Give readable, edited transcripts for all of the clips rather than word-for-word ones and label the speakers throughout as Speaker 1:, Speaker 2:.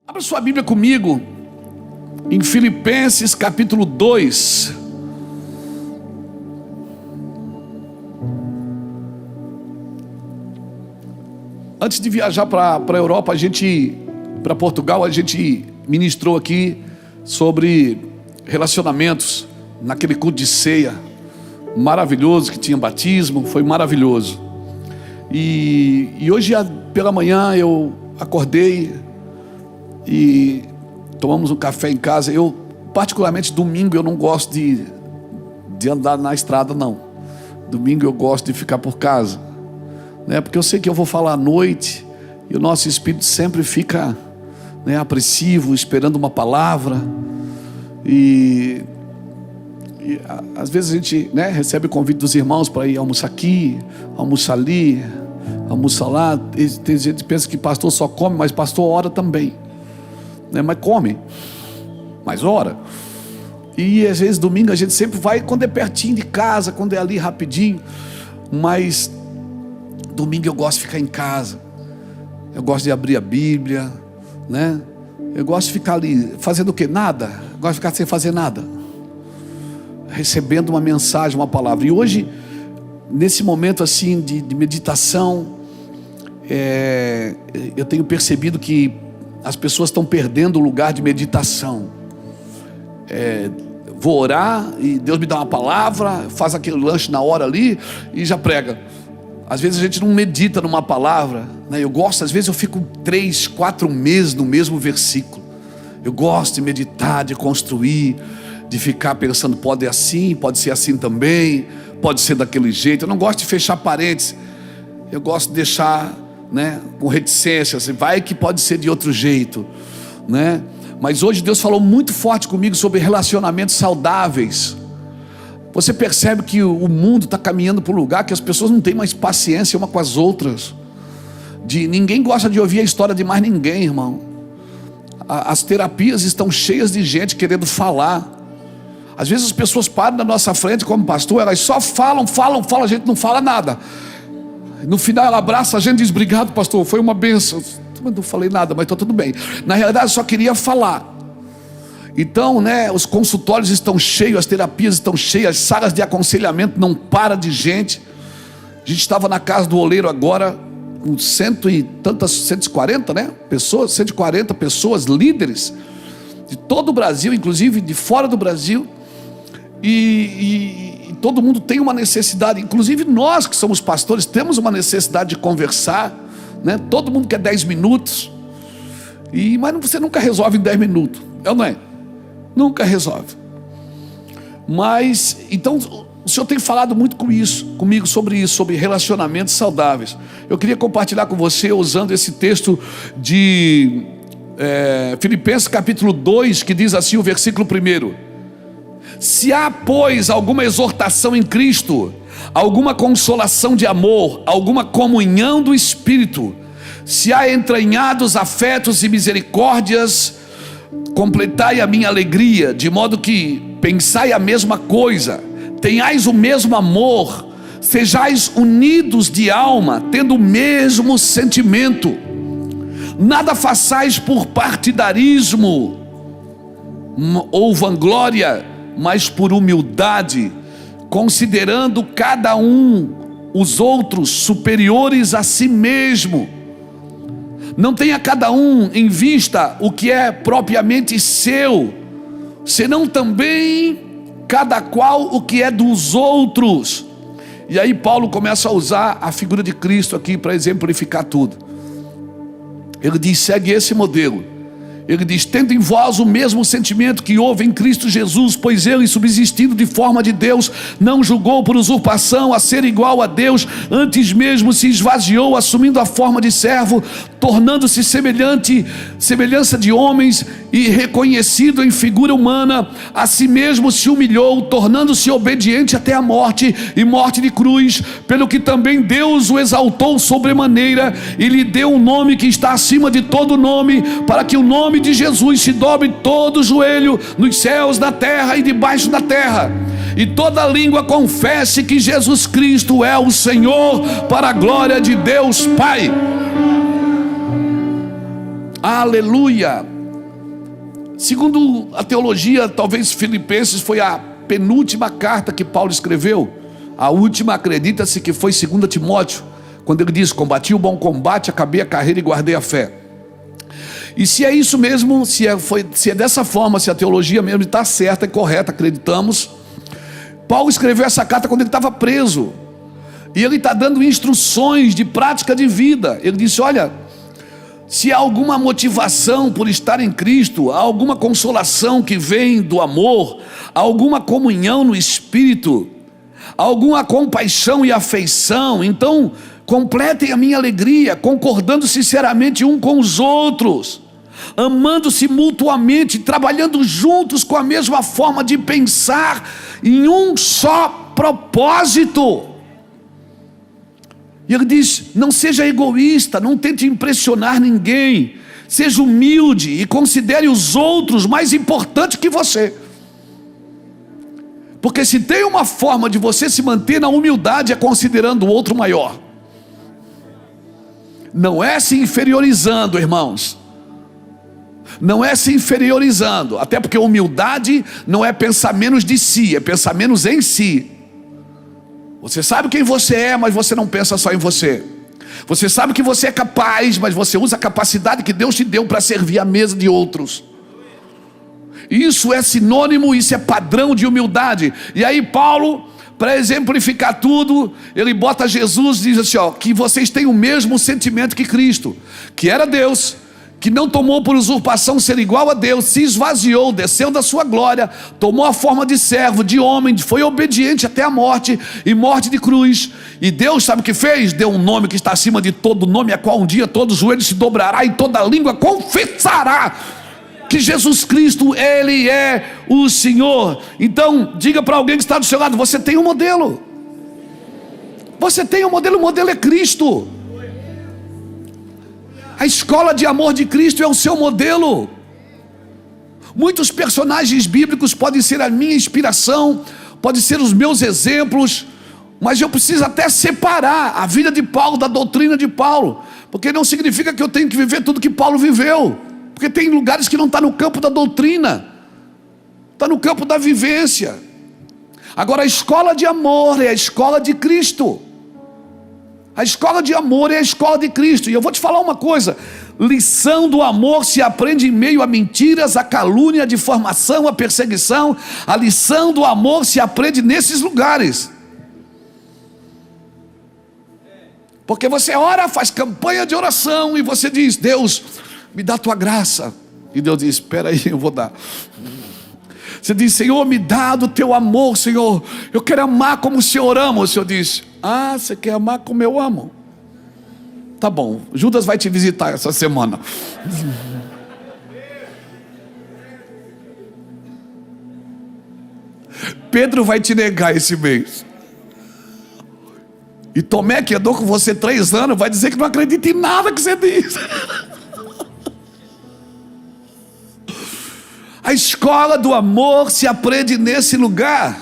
Speaker 1: Abra sua Bíblia comigo em Filipenses capítulo 2. Antes de viajar para a Europa, para Portugal, a gente ministrou aqui sobre relacionamentos naquele culto de ceia maravilhoso que tinha batismo, foi maravilhoso. E hoje pela manhã eu acordei e tomamos um café em casa. Eu, particularmente, domingo eu não gosto de andar na estrada, não. Domingo eu gosto de ficar por casa, né? Porque eu sei que eu vou falar à noite e o nosso espírito sempre fica, né, apreensivo, esperando uma palavra. E às vezes a gente, né, recebe o convite dos irmãos para ir almoçar aqui, almoçar ali, almoçar lá. Tem gente que pensa que pastor só come, mas pastor ora também, né? Mas come, mas ora. E às vezes domingo a gente sempre vai quando é pertinho de casa, quando é ali rapidinho. Mas domingo eu gosto de ficar em casa, eu gosto de abrir a Bíblia, né? Eu gosto de ficar ali fazendo o quê? Nada. Eu gosto de ficar sem fazer nada, recebendo uma mensagem, uma palavra. E hoje, nesse momento assim de meditação, eu tenho percebido que as pessoas estão perdendo o lugar de meditação. Vou orar e Deus me dá uma palavra, faz aquele lanche na hora ali e já prega. Às vezes a gente não medita numa palavra, né? Eu gosto, às vezes eu fico 3, 4 meses no mesmo versículo. Eu gosto de meditar, de construir, de ficar pensando, pode ser assim, pode ser assim também, pode ser daquele jeito. Eu não gosto de fechar parênteses, eu gosto de deixar, né, com reticência, assim, vai que pode ser de outro jeito, né? Mas hoje Deus falou muito forte comigo sobre relacionamentos saudáveis. Você percebe que o mundo está caminhando para um lugar que as pessoas não têm mais paciência uma com as outras. Ninguém gosta de ouvir a história de mais ninguém, irmão. As terapias estão cheias de gente querendo falar. Às vezes as pessoas param na nossa frente como pastor, elas só falam, a gente não fala nada. No final ela abraça a gente e diz, obrigado pastor, foi uma bênção. Eu não falei nada, mas está tudo bem. Na realidade eu só queria falar. Então, né, os consultórios estão cheios, as terapias estão cheias, as salas de aconselhamento não para de gente. A gente estava na casa do oleiro agora, com 140, né, pessoas, 140 pessoas, líderes de todo o Brasil, inclusive de fora do Brasil. E todo mundo tem uma necessidade, inclusive nós que somos pastores temos uma necessidade de conversar, né? Todo mundo quer 10 minutos, mas você nunca resolve em 10 minutos, não é? Nunca resolve. Mas, então, o Senhor tem falado muito comigo sobre isso, sobre relacionamentos saudáveis. Eu queria compartilhar com você usando esse texto de Filipenses capítulo 2, que diz assim, o versículo 1: se há, pois, alguma exortação em Cristo, alguma consolação de amor, alguma comunhão do Espírito, se há entranhados afetos e misericórdias, completai a minha alegria, de modo que pensai a mesma coisa, tenhais o mesmo amor, sejais unidos de alma, tendo o mesmo sentimento. Nada façais por partidarismo ou vanglória, mas por humildade, considerando cada um os outros superiores a si mesmo. Não tenha cada um em vista o que é propriamente seu, senão também cada qual o que é dos outros. E aí Paulo começa a usar a figura de Cristo aqui para exemplificar tudo. Ele diz, segue esse modelo. Ele diz, tendo em vós o mesmo sentimento que houve em Cristo Jesus, pois ele, subsistindo de forma de Deus, não julgou por usurpação a ser igual a Deus, antes mesmo se esvaziou, assumindo a forma de servo, tornando-se semelhança de homens, e reconhecido em figura humana, a si mesmo se humilhou, tornando-se obediente até a morte, e morte de cruz, pelo que também Deus o exaltou sobremaneira, e lhe deu um nome que está acima de todo nome, para que o nome de Jesus se dobre todo o joelho, nos céus, na terra e debaixo da terra, e toda língua confesse que Jesus Cristo é o Senhor, para a glória de Deus Pai. Aleluia. Segundo a teologia, talvez Filipenses foi a penúltima carta que Paulo escreveu. A última, acredita-se que foi 2 Timóteo, quando ele diz: combati o bom combate, acabei a carreira e guardei a fé. E se é isso mesmo, se é dessa forma, se a teologia mesmo está certa e correta, acreditamos, Paulo escreveu essa carta quando ele estava preso, e ele está dando instruções de prática de vida. Ele disse: olha, se há alguma motivação por estar em Cristo, há alguma consolação que vem do amor, há alguma comunhão no Espírito, há alguma compaixão e afeição, então completem a minha alegria, concordando sinceramente um com os outros, amando-se mutuamente, trabalhando juntos com a mesma forma de pensar, em um só propósito. E ele diz: não seja egoísta, não tente impressionar ninguém, seja humilde e considere os outros mais importantes que você. Porque se tem uma forma de você se manter na humildade, é considerando o outro maior. Não é se inferiorizando, irmãos. Não é se inferiorizando, até porque humildade não é pensar menos de si, é pensar menos em si. Você sabe quem você é, mas você não pensa só em você. Você sabe que você é capaz, mas você usa a capacidade que Deus te deu para servir a mesa de outros. Isso é sinônimo, isso é padrão de humildade. E aí Paulo, para exemplificar tudo, ele bota Jesus e diz assim: ó, que vocês têm o mesmo sentimento que Cristo, que era Deus, que não tomou por usurpação ser igual a Deus, se esvaziou, desceu da sua glória, tomou a forma de servo, de homem, foi obediente até a morte, e morte de cruz. E Deus sabe o que fez? Deu um nome que está acima de todo nome, a qual um dia todo joelho se dobrará e toda língua confessará que Jesus Cristo, Ele é o Senhor. Então diga para alguém que está do seu lado: você tem um modelo. Você tem um modelo, o modelo é Cristo. A escola de amor de Cristo é o seu modelo. Muitos personagens bíblicos podem ser a minha inspiração, podem ser os meus exemplos, mas eu preciso até separar a vida de Paulo da doutrina de Paulo, porque não significa que eu tenho que viver tudo que Paulo viveu, porque tem lugares que não está no campo da doutrina, está no campo da vivência. Agora, a escola de amor é a escola de Cristo. A escola de amor é a escola de Cristo. E eu vou te falar uma coisa: lição do amor se aprende em meio a mentiras, a calúnia, a difamação, a perseguição. A lição do amor se aprende nesses lugares. Porque você ora, faz campanha de oração e você diz: Deus, me dá a tua graça. E Deus diz: espera aí, eu vou dar. Você diz: Senhor, me dá do teu amor, Senhor, eu quero amar como o Senhor ama. O Senhor diz: ah, você quer amar como eu amo? Tá bom, Judas vai te visitar essa semana. Pedro vai te negar esse mês. E Tomé, que andou com você 3 anos, vai dizer que não acredita em nada que você diz. A escola do amor se aprende nesse lugar.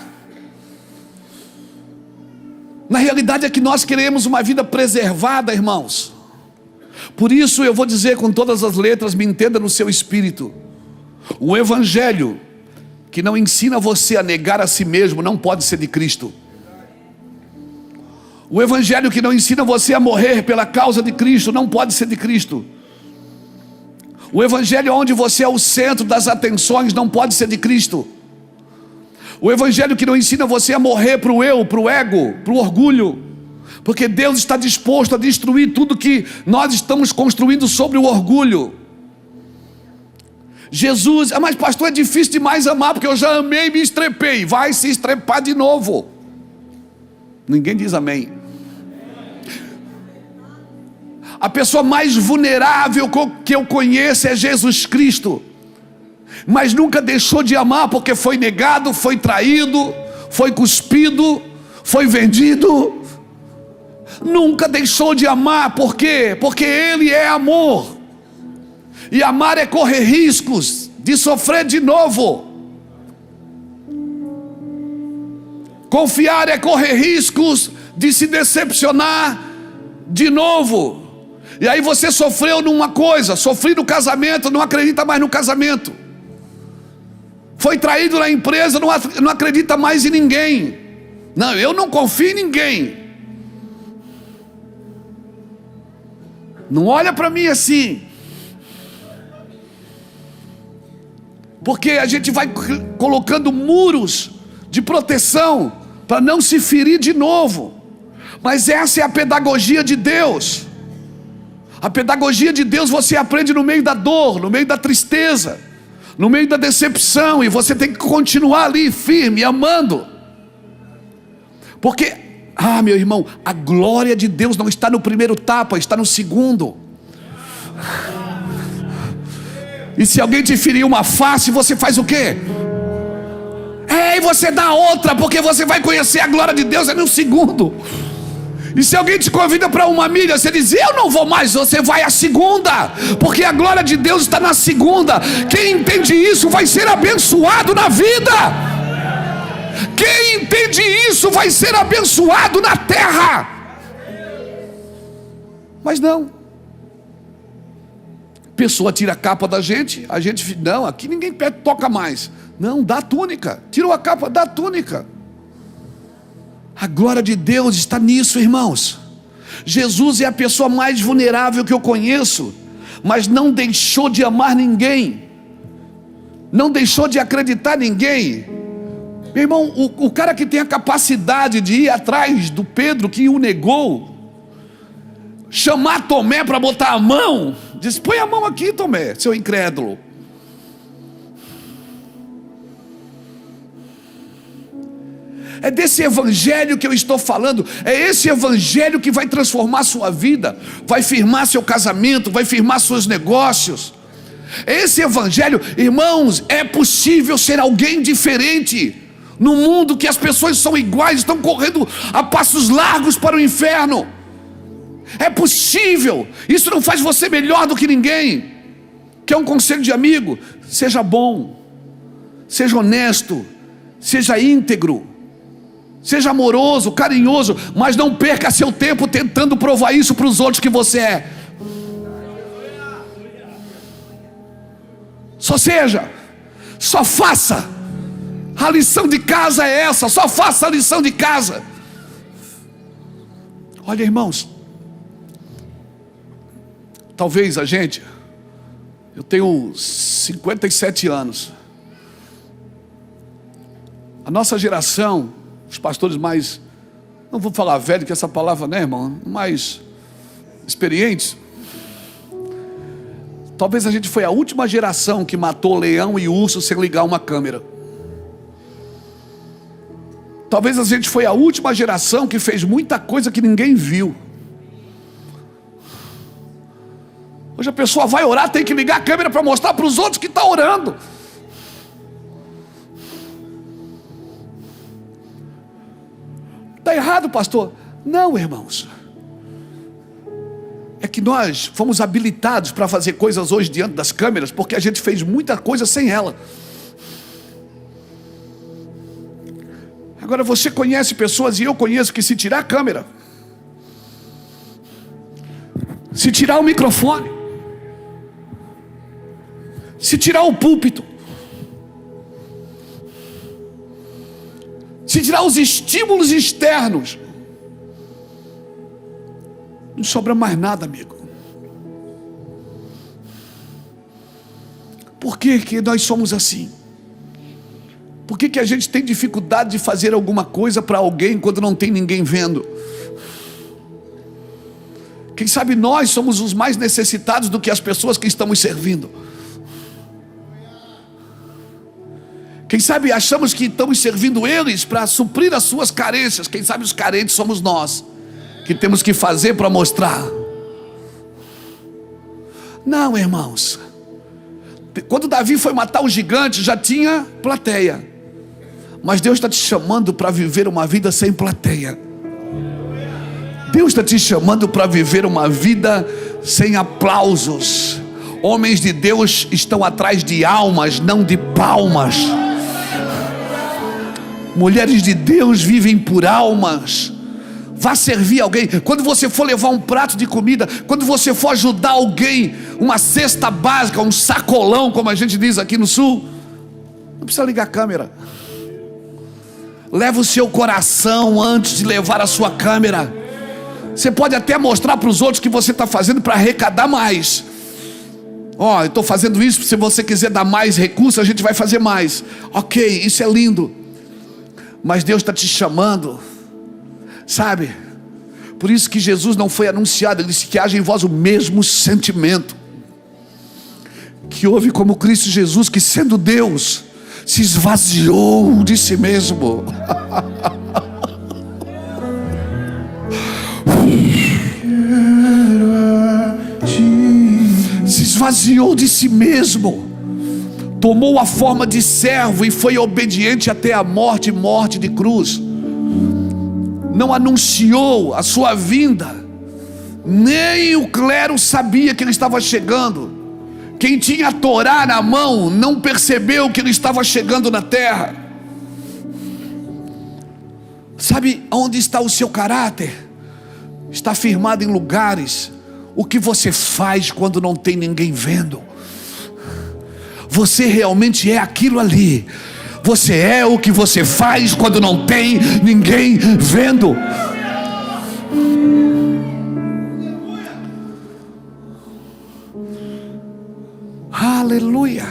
Speaker 1: Na realidade é que nós queremos uma vida preservada, irmãos. Por isso eu vou dizer com todas as letras, me entenda no seu espírito: o evangelho que não ensina você a negar a si mesmo não pode ser de Cristo. O evangelho que não ensina você a morrer pela causa de Cristo não pode ser de Cristo. O evangelho onde você é o centro das atenções não pode ser de Cristo. O evangelho que não ensina você a morrer para o eu, para o ego, para o orgulho, porque Deus está disposto a destruir tudo que nós estamos construindo sobre o orgulho. Jesus: ah, mas pastor, é difícil demais amar, porque eu já amei e me estrepei. Vai se estrepar de novo. Ninguém diz amém. A pessoa mais vulnerável que eu conheço é Jesus Cristo, mas nunca deixou de amar, porque foi negado, foi traído, foi cuspido, foi vendido. Nunca deixou de amar. Por quê? Porque Ele é amor. E amar é correr riscos de sofrer de novo. Confiar é correr riscos de se decepcionar de novo. E aí você sofreu numa coisa, sofri no casamento, não acredita mais no casamento. foi traído na empresa, não acredita mais em ninguém. Não, eu não confio em ninguém. Não olha para mim assim. Porque a gente vai colocando muros de proteção para não se ferir de novo. Mas essa é a pedagogia de Deus. A pedagogia de Deus você aprende no meio da dor, no meio da tristeza, no meio da decepção, e você tem que continuar ali firme, amando. Porque, meu irmão, a glória de Deus não está no primeiro tapa, está no segundo. E se alguém te ferir uma face, você faz o quê? E você dá outra, porque você vai conhecer a glória de Deus no segundo. E se alguém te convida para uma milha, você diz, eu não vou mais, você vai à segunda, porque a glória de Deus está na segunda. Quem entende isso vai ser abençoado na vida. Quem entende isso vai ser abençoado na terra. Mas não. Pessoa tira a capa da gente, a gente, não, aqui ninguém toca mais. Não, dá a túnica. Tirou a capa, dá a túnica. A glória de Deus está nisso, irmãos. Jesus é a pessoa mais vulnerável que eu conheço, mas não deixou de amar ninguém, não deixou de acreditar em ninguém. Meu irmão, o cara que tem a capacidade de ir atrás do Pedro que o negou, chamar Tomé para botar a mão, diz, põe a mão aqui, Tomé, seu incrédulo. É desse evangelho que eu estou falando. É esse evangelho que vai transformar sua vida, vai firmar seu casamento, vai firmar seus negócios. Esse evangelho, irmãos, é possível ser alguém diferente no mundo que as pessoas são iguais, estão correndo a passos largos para o inferno. É possível. Isso não faz você melhor do que ninguém. Quer um conselho de amigo? Seja bom, seja honesto, seja íntegro, seja amoroso, carinhoso, mas não perca seu tempo tentando provar isso para os outros que você é. Só faça. A lição de casa é essa, só faça a lição de casa. Olha, irmãos, talvez eu tenho 57 anos. A nossa geração, os pastores mais, não vou falar velho, que essa palavra, né, irmão, mais experientes. Talvez a gente foi a última geração que matou leão e urso sem ligar uma câmera. Talvez a gente foi a última geração que fez muita coisa que ninguém viu. Hoje a pessoa vai orar, tem que ligar a câmera para mostrar para os outros que está orando. Está errado, pastor? Não, irmãos. É que nós fomos habilitados para fazer coisas hoje diante das câmeras, porque a gente fez muita coisa sem ela. Agora você conhece pessoas, e eu conheço, que se tirar a câmera, se tirar o microfone, se tirar o púlpito, se tirar os estímulos externos, não sobra mais nada, amigo. Por que nós somos assim? Por que a gente tem dificuldade de fazer alguma coisa para alguém quando não tem ninguém vendo? Quem sabe nós somos os mais necessitados do que as pessoas que estamos servindo. Quem sabe achamos que estamos servindo eles para suprir as suas carências. Quem sabe os carentes somos nós, que temos que fazer para mostrar. Não, irmãos. Quando Davi foi matar o gigante, já tinha plateia. Mas Deus está te chamando para viver uma vida sem plateia. Deus está te chamando para viver uma vida sem aplausos. Homens de Deus estão atrás de almas, não de palmas. Mulheres de Deus vivem por almas. Vá servir alguém. Quando você for levar um prato de comida, quando você for ajudar alguém, uma cesta básica, um sacolão, como a gente diz aqui no sul, Não precisa ligar a câmera. Leva o seu coração antes de levar a sua câmera. Você pode até mostrar para os outros que você está fazendo para arrecadar mais. Ó, eu estou fazendo isso, se você quiser dar mais recursos, a gente vai fazer mais. Ok, isso é lindo. Mas Deus está te chamando, sabe? Por isso que Jesus não foi anunciado. Ele disse que haja em vós o mesmo sentimento que houve como Cristo Jesus, que sendo Deus, se esvaziou de si mesmo. Se esvaziou de si mesmo, tomou a forma de servo e foi obediente até a morte, morte de cruz. Não anunciou a sua vinda, nem o clero sabia que ele estava chegando. Quem tinha a Torá na mão não percebeu que ele estava chegando na terra. Sabe onde está o seu caráter? Está firmado em lugares. O que você faz quando não tem ninguém vendo? Você realmente é aquilo ali. Você é o que você faz quando não tem ninguém vendo. Aleluia.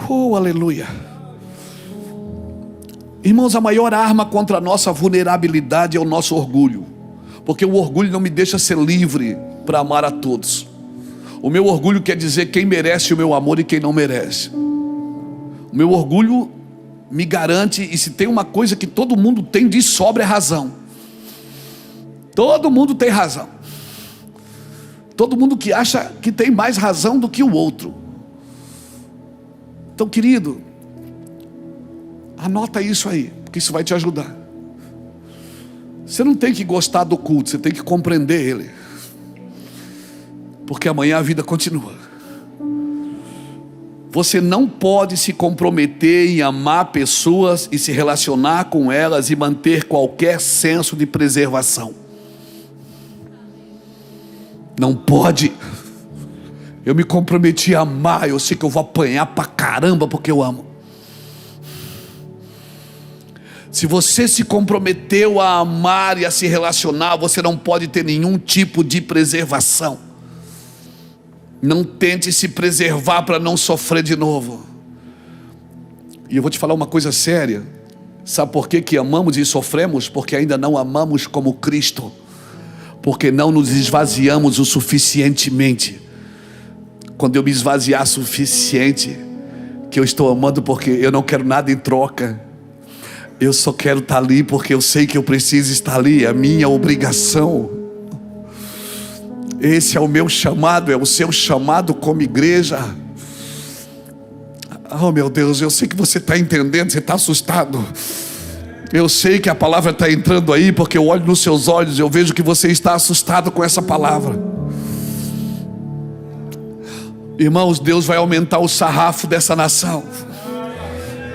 Speaker 1: Oh, aleluia. Irmãos, a maior arma contra a nossa vulnerabilidade é o nosso orgulho. Porque o orgulho não me deixa ser livre para amar a todos. O meu orgulho quer dizer quem merece o meu amor e quem não merece. O meu orgulho me garante, e se tem uma coisa que todo mundo tem de sobra é razão. Todo mundo tem razão. Todo mundo que acha que tem mais razão do que o outro. Então, querido, anota isso aí, porque isso vai te ajudar. Você não tem que gostar do culto, você tem que compreender ele. Porque amanhã a vida continua. Você não pode se comprometer em amar pessoas e se relacionar com elas e manter qualquer senso de preservação. Não pode. Eu me comprometi a amar, eu sei que eu vou apanhar pra caramba porque eu amo. Se você se comprometeu a amar e a se relacionar, você não pode ter nenhum tipo de preservação. Não tente se preservar para não sofrer de novo. E eu vou te falar uma coisa séria. Sabe por que amamos e sofremos? Porque ainda não amamos como Cristo. Porque não nos esvaziamos o suficientemente. Quando eu me esvaziar suficiente, que eu estou amando porque eu não quero nada em troca. Eu só quero estar ali porque eu sei que eu preciso estar ali. É a minha obrigação. Esse é o meu chamado, é o seu chamado como igreja. Oh meu Deus, eu sei que você está entendendo, você está assustado. Eu sei que a palavra está entrando aí, porque eu olho nos seus olhos, eu vejo que você está assustado com essa palavra. Irmãos, Deus vai aumentar o sarrafo dessa nação.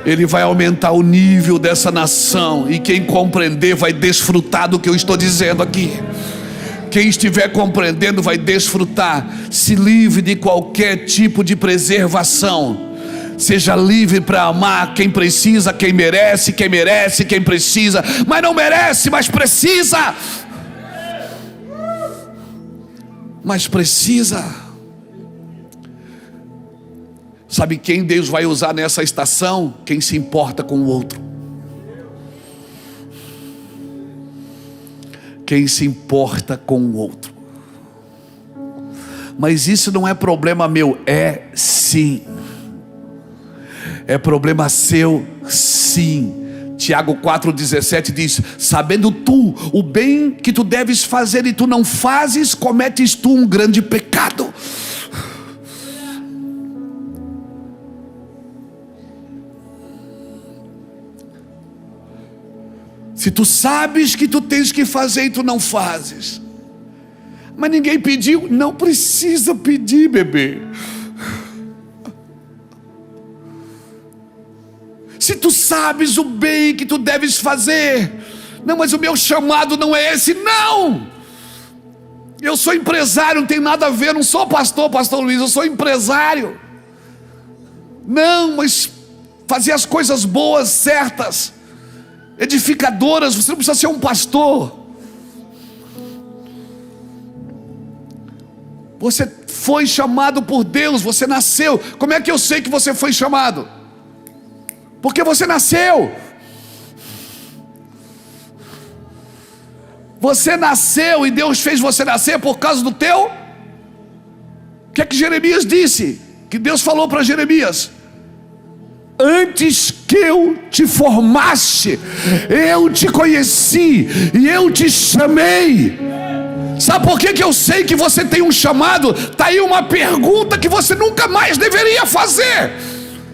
Speaker 1: Ele vai aumentar o nível dessa nação. E quem compreender vai desfrutar do que eu estou dizendo aqui. Quem estiver compreendendo vai desfrutar. Se livre de qualquer tipo de preservação. Seja livre para amar quem precisa, quem merece, quem precisa, mas não merece, mas precisa. Mas precisa. Sabe quem Deus vai usar nessa estação? Quem se importa com o outro. Quem se importa com o outro. Mas isso não é problema meu, é sim. É problema seu, sim. Tiago 4,17 diz: sabendo tu o bem que tu deves fazer e tu não fazes, cometes tu um grande pecado. Se tu sabes que tu tens que fazer e tu não fazes, mas ninguém pediu, não precisa pedir, bebê. Se tu sabes o bem que tu deves fazer, não, mas o meu chamado não é esse, não. Eu sou empresário, não tem nada a ver, não sou pastor Luiz, eu sou empresário. Não, mas fazer as coisas boas, certas, edificadoras. Você não precisa ser um pastor. Você foi chamado por Deus, você nasceu. Como é que eu sei que você foi chamado? Porque você nasceu. Você nasceu e Deus fez você nascer por causa do teu. O que é que Jeremias disse? Que Deus falou para Jeremias: antes que eu te formasse, eu te conheci e eu te chamei. Sabe por que eu sei que você tem um chamado? Está aí uma pergunta que você nunca mais deveria fazer.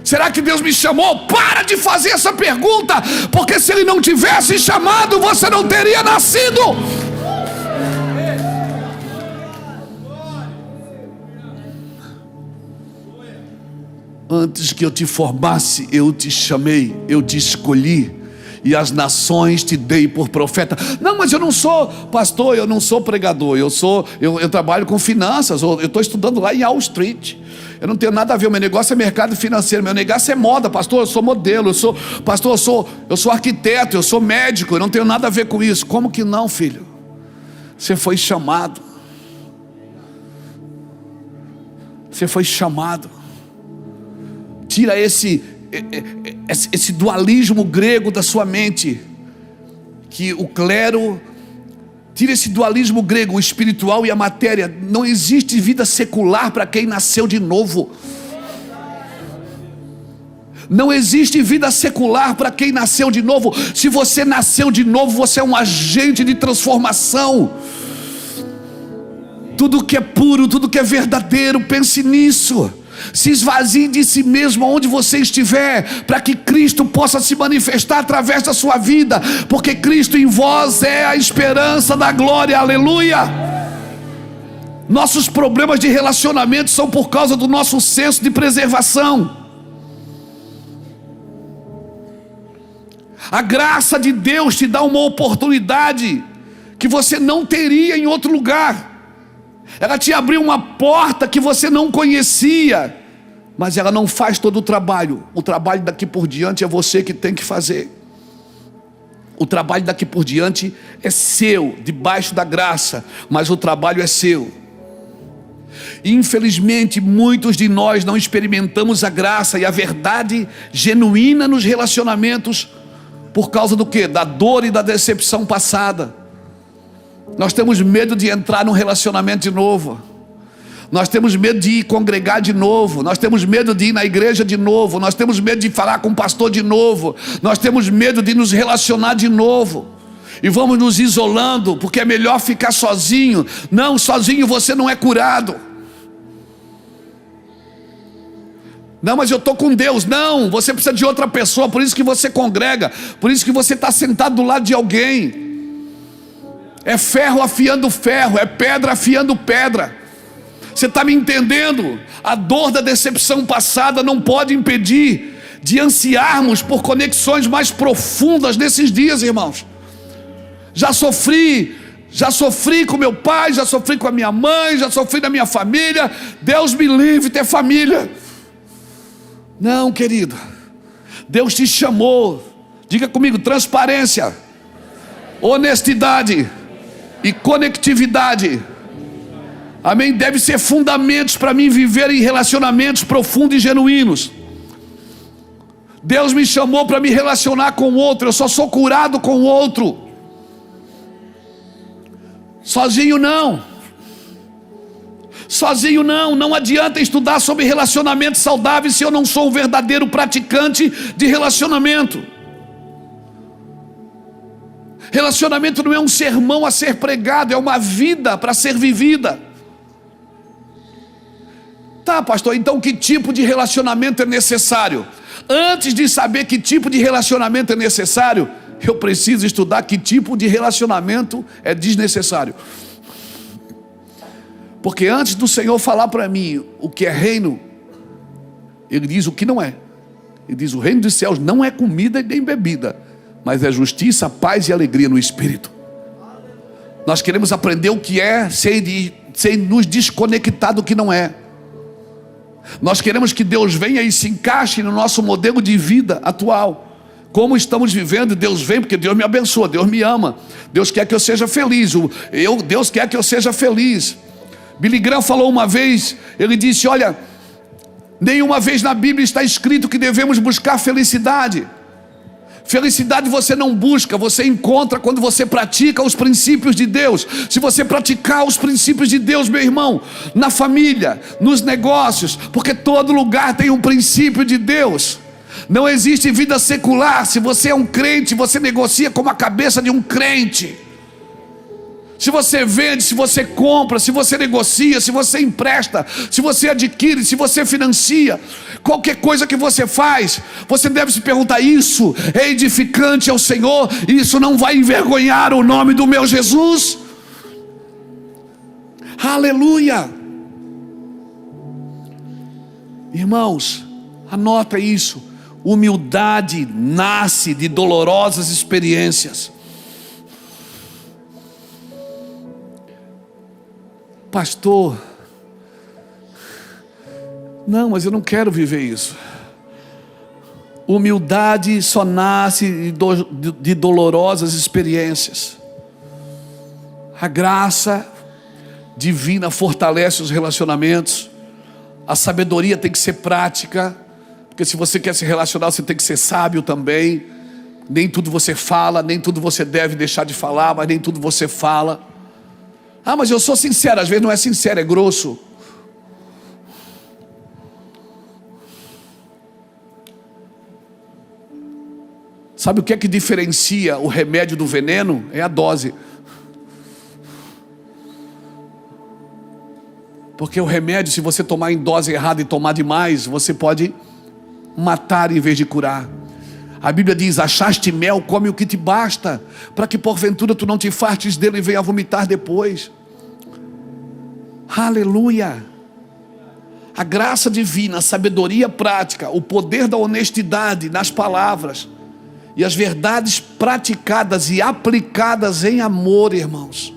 Speaker 1: Será que Deus me chamou? Para de fazer essa pergunta, porque se Ele não tivesse chamado, você não teria nascido. Antes que eu te formasse, eu te chamei, eu te escolhi, e as nações te dei por profeta. Não, mas eu não sou pastor, eu não sou pregador, eu trabalho com finanças, eu estou estudando lá em Wall Street. Eu não tenho nada a ver, meu negócio é mercado financeiro, meu negócio é moda, pastor, eu sou modelo, eu sou arquiteto, eu sou médico, eu não tenho nada a ver com isso. Como que não, filho? Você foi chamado. Você foi chamado. Tira esse dualismo grego da sua mente, que o clero, tira esse dualismo grego, o espiritual e a matéria. Não existe vida secular para quem nasceu de novo. Não existe vida secular para quem nasceu de novo. Se você nasceu de novo, você é um agente de transformação. Tudo que é puro, tudo que é verdadeiro, pense nisso. Se esvazie de si mesmo onde você estiver, para que Cristo possa se manifestar através da sua vida, porque Cristo em vós é a esperança da glória, aleluia. Nossos problemas de relacionamento são por causa do nosso senso de preservação. A graça de Deus te dá uma oportunidade que você não teria em outro lugar. Ela te abriu uma porta que você não conhecia, mas ela não faz todo o trabalho. O trabalho daqui por diante é você que tem que fazer. O trabalho daqui por diante é seu, debaixo da graça, mas o trabalho é seu. Infelizmente, muitos de nós não experimentamos a graça e a verdade genuína nos relacionamentos, por causa do quê? Da dor e da decepção passada. Nós temos medo de entrar num relacionamento de novo. Nós temos medo de ir congregar de novo. Nós temos medo de ir na igreja de novo. Nós temos medo de falar com o pastor de novo. Nós temos medo de nos relacionar de novo. E vamos nos isolando, porque é melhor ficar sozinho. Não, sozinho você não é curado. Não, mas eu estou com Deus. Não, você precisa de outra pessoa. Por isso que você congrega. Por isso que você está sentado do lado de alguém. É ferro afiando ferro, é pedra afiando pedra. Você está me entendendo? A dor da decepção passada não pode impedir de ansiarmos por conexões mais profundas nesses dias, irmãos. Já sofri com meu pai, já sofri com a minha mãe, já sofri na minha família. Deus me livre de ter família. Não, querido, Deus te chamou. Diga comigo: transparência, honestidade e conectividade. Amém? Deve ser fundamentos para mim viver em relacionamentos profundos e genuínos. Deus me chamou para me relacionar com o outro. Eu só sou curado com o outro. Sozinho não. Sozinho não. Não adianta estudar sobre relacionamentos saudáveis se eu não sou um verdadeiro praticante de relacionamento. Relacionamento não é um sermão a ser pregado, é uma vida para ser vivida. Tá, pastor, então que tipo de relacionamento é necessário? Antes de saber que tipo de relacionamento é necessário, eu preciso estudar que tipo de relacionamento é desnecessário. Porque antes do Senhor falar para mim o que é reino, Ele diz o que não é. Ele diz: o reino dos céus não é comida e nem bebida, mas é justiça, paz e alegria no Espírito. Nós queremos aprender o que é sem nos desconectar do que não é. Nós queremos que Deus venha e se encaixe no nosso modelo de vida atual. Como estamos vivendo, Deus vem porque Deus me abençoa, Deus me ama, Deus quer que eu seja feliz, Deus quer que eu seja feliz. Billy Graham falou uma vez, ele disse: olha, nenhuma vez na Bíblia está escrito que devemos buscar felicidade. Felicidade você não busca, você encontra quando você pratica os princípios de Deus. Se você praticar os princípios de Deus, meu irmão, na família, nos negócios, porque todo lugar tem um princípio de Deus. Não existe vida secular. Se você é um crente, você negocia como a cabeça de um crente. Se você vende, se você compra, se você negocia, se você empresta, se você adquire, se você financia, qualquer coisa que você faz, você deve se perguntar: isso é edificante ao Senhor? Isso não vai envergonhar o nome do meu Jesus? Aleluia! Irmãos, anota isso. Humildade nasce de dolorosas experiências. Pastor, não, mas eu não quero viver isso. Humildade só nasce de dolorosas experiências. A graça divina fortalece os relacionamentos. A sabedoria tem que ser prática, porque se você quer se relacionar, você tem que ser sábio também. Nem tudo você fala, nem tudo você deve deixar de falar, mas nem tudo você fala. Ah, mas eu sou sincero. Às vezes não é sincero, é grosso. Sabe o que é que diferencia o remédio do veneno? É a dose. Porque o remédio, se você tomar em dose errada e tomar demais, você pode matar em vez de curar. A Bíblia diz: achaste mel, come o que te basta, para que porventura tu não te fartes dele e venha a vomitar depois. Aleluia! A graça divina, a sabedoria prática, o poder da honestidade nas palavras e as verdades praticadas e aplicadas em amor, irmãos,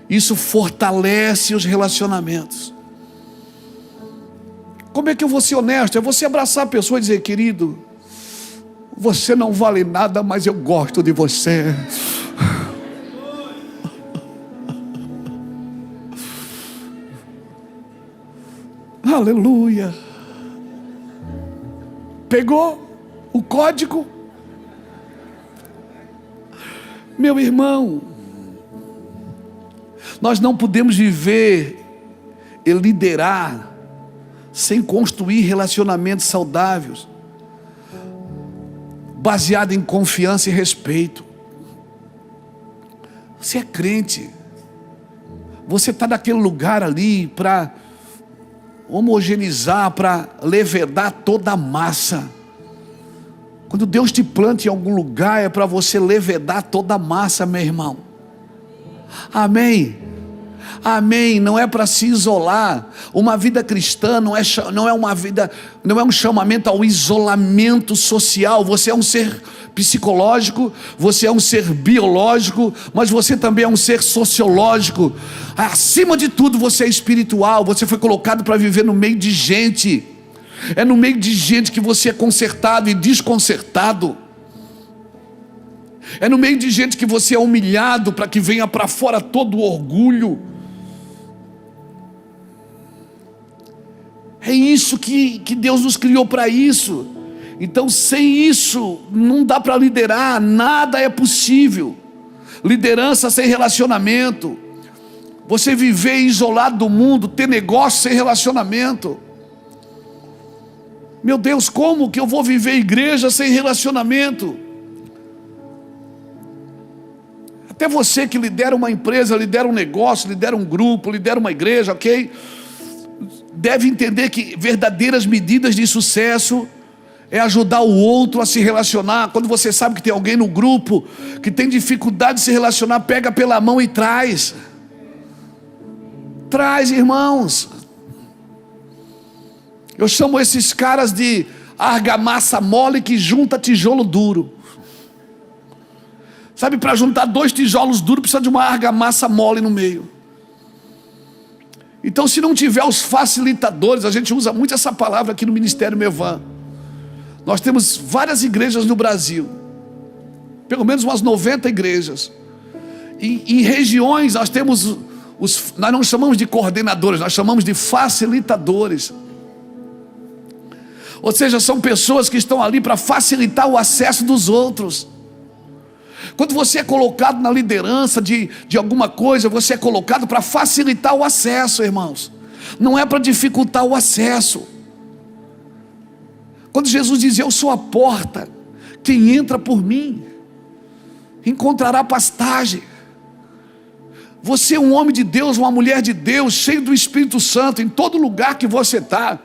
Speaker 1: isso fortalece os relacionamentos. Como é que eu vou ser honesto? É você abraçar a pessoa e dizer: querido, você não vale nada, mas eu gosto de você. Aleluia. Pegou o código? Meu irmão, nós não podemos viver e liderar sem construir relacionamentos saudáveis, baseado em confiança e respeito. Você é crente, você está naquele lugar ali para homogeneizar, para levedar toda a massa. Quando Deus te planta em algum lugar, é para você levedar toda a massa, meu irmão. Amém? Amém. Não é para se isolar. Uma vida cristã não é um chamamento ao isolamento social. Você é um ser psicológico, você é um ser biológico, mas você também é um ser sociológico. Acima de tudo, você é espiritual. Você foi colocado para viver no meio de gente. É no meio de gente que você é consertado e desconcertado. É no meio de gente que você é humilhado para que venha para fora todo o orgulho. É isso que Deus nos criou para isso. Então, sem isso, não dá para liderar, nada é possível. Liderança sem relacionamento. Você viver isolado do mundo, ter negócio sem relacionamento. Meu Deus, como que eu vou viver igreja sem relacionamento? Até você que lidera uma empresa, lidera um negócio, lidera um grupo, lidera uma igreja, ok? Deve entender que verdadeiras medidas de sucesso é ajudar o outro a se relacionar. Quando você sabe que tem alguém no grupo que tem dificuldade de se relacionar, pega pela mão e traz. Traz, irmãos. Eu chamo esses caras de argamassa mole que junta tijolo duro. Sabe, para juntar 2 tijolos duros precisa de uma argamassa mole no meio. Então, se não tiver os facilitadores, a gente usa muito essa palavra aqui no Ministério Mevan. Nós temos várias igrejas no Brasil, pelo menos umas 90 igrejas. Em regiões nós temos nós não chamamos de coordenadores, nós chamamos de facilitadores. Ou seja, são pessoas que estão ali para facilitar o acesso dos outros. Quando você é colocado na liderança de alguma coisa, você é colocado para facilitar o acesso, irmãos. Não é para dificultar o acesso. Quando Jesus diz, eu sou a porta, quem entra por mim encontrará pastagem. Você é um homem de Deus, uma mulher de Deus, cheio do Espírito Santo, em todo lugar que você está.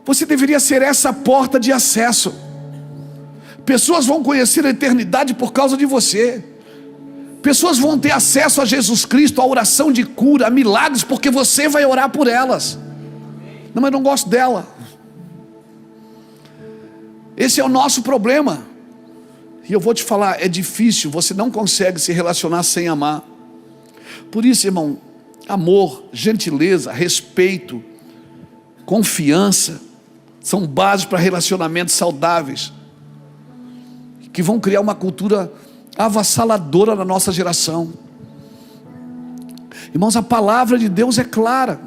Speaker 1: Você deveria ser essa porta de acesso. Pessoas vão conhecer a eternidade por causa de você. Pessoas vão ter acesso a Jesus Cristo, a oração de cura, a milagres, porque você vai orar por elas. Não, mas eu não gosto dela. Esse é o nosso problema. E eu vou te falar, é difícil, você não consegue se relacionar sem amar. Por isso, irmão, amor, gentileza, respeito, confiança, são bases para relacionamentos saudáveis, que vão criar uma cultura avassaladora na nossa geração. Irmãos, a palavra de Deus é clara.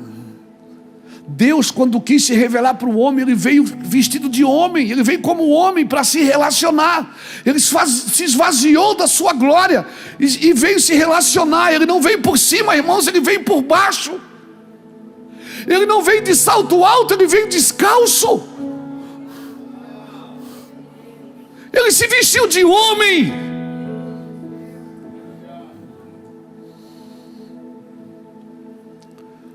Speaker 1: Deus, quando quis se revelar para o homem, Ele veio vestido de homem, Ele veio como homem para se relacionar. Ele se esvaziou da sua glória e veio se relacionar. Ele não veio por cima, irmãos, Ele veio por baixo. Ele não veio de salto alto, Ele veio descalço. Ele se vestiu de homem.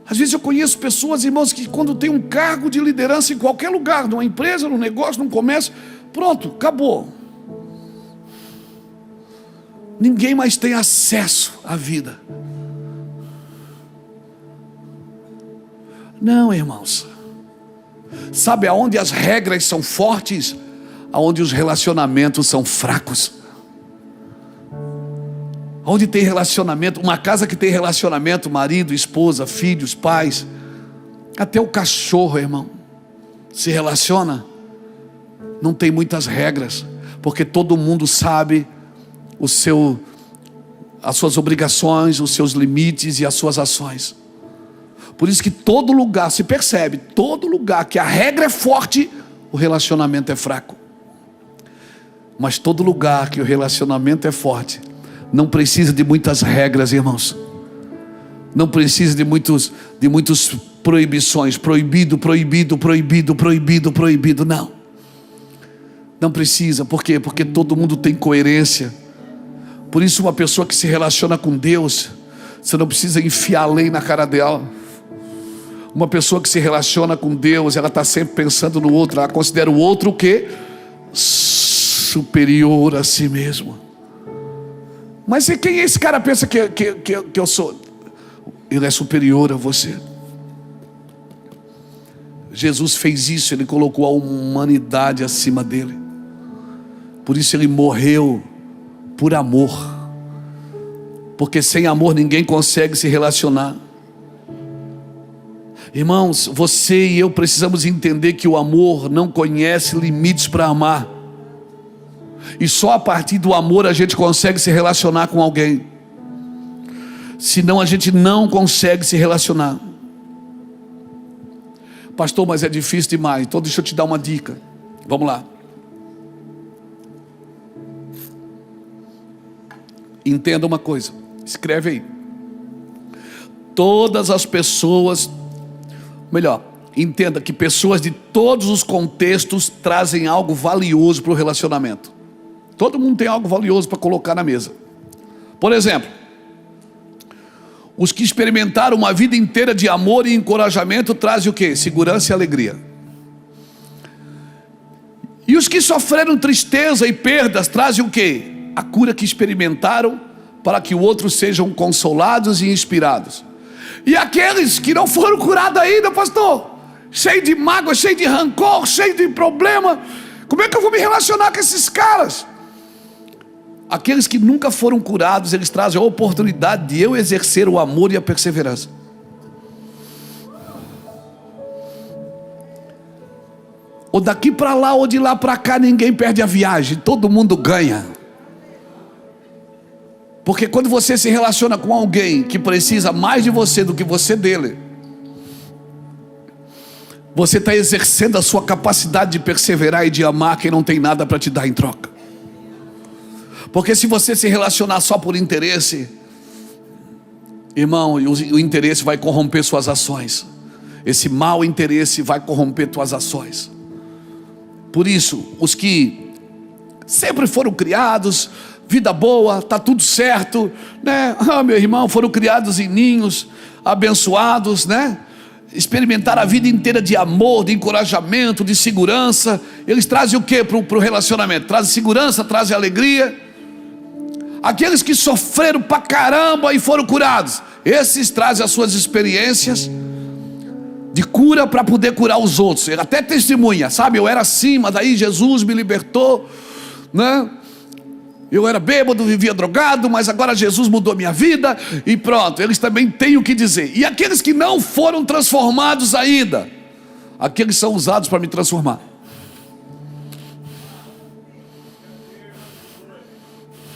Speaker 1: Às vezes eu conheço pessoas, irmãos, que quando tem um cargo de liderança em qualquer lugar, numa empresa, num negócio, num comércio, pronto, acabou. Ninguém mais tem acesso à vida. Não, irmãos. Sabe aonde as regras são fortes? Aonde os relacionamentos são fracos. Onde tem relacionamento, uma casa que tem relacionamento, marido, esposa, filhos, pais, até o cachorro, irmão, se relaciona, não tem muitas regras, porque todo mundo sabe as suas obrigações, os seus limites e as suas ações. Por isso que todo lugar, se percebe, todo lugar que a regra é forte, o relacionamento é fraco. Mas todo lugar que o relacionamento é forte, não precisa de muitas regras, irmãos. Não precisa de muitas proibições. Proibido, proibido, proibido, proibido, proibido. Não. Não precisa. Por quê? Porque todo mundo tem coerência. Por isso uma pessoa que se relaciona com Deus, você não precisa enfiar a lei na cara dela. Uma pessoa que se relaciona com Deus, ela está sempre pensando no outro. Ela considera o outro o quê? Superior a si mesmo. Mas quem esse cara pensa que eu sou? Ele é superior a você. Jesus fez isso, Ele colocou a humanidade acima dele. Por isso Ele morreu por amor. Porque sem amor ninguém consegue se relacionar. Irmãos, você e eu precisamos entender que o amor não conhece limites para amar. E só a partir do amor a gente consegue se relacionar com alguém. Senão a gente não consegue se relacionar. Pastor, mas é difícil demais. Então deixa eu te dar uma dica. Vamos lá. Entenda uma coisa. Escreve aí. Todas as pessoas, melhor, entenda que pessoas de todos os contextos trazem algo valioso para o relacionamento. Todo mundo tem algo valioso para colocar na mesa. Por exemplo, os que experimentaram uma vida inteira de amor e encorajamento trazem o quê? Segurança e alegria. E os que sofreram tristeza e perdas trazem o quê? A cura que experimentaram para que outros sejam consolados e inspirados. E aqueles que não foram curados ainda, pastor, cheio de mágoa, cheio de rancor, cheio de problema, como é que eu vou me relacionar com esses caras? Aqueles que nunca foram curados, eles trazem a oportunidade de eu exercer o amor e a perseverança. ou daqui para lá, ou de lá para cá, ninguém perde a viagem, todo mundo ganha. Porque quando você se relaciona com alguém que precisa mais de você do que você dele, você está exercendo a sua capacidade de perseverar e de amar quem não tem nada para te dar em troca. Porque se você se relacionar só por interesse, irmão, o interesse vai corromper suas ações. Esse mau interesse vai corromper tuas ações. Por isso, os que sempre foram criados, vida boa, tá tudo certo, né? Meu irmão, foram criados em ninhos, abençoados, né? Experimentaram a vida inteira de amor, de encorajamento, de segurança. Eles trazem o que para o relacionamento? Trazem segurança, trazem alegria. Aqueles que sofreram pra caramba e foram curados, esses trazem as suas experiências de cura para poder curar os outros. Ele até testemunha, sabe? Eu era assim, mas daí Jesus me libertou, né? Eu era bêbado, vivia drogado, mas agora Jesus mudou minha vida. E pronto, eles também têm o que dizer. E aqueles que não foram transformados ainda, aqueles são usados para me transformar.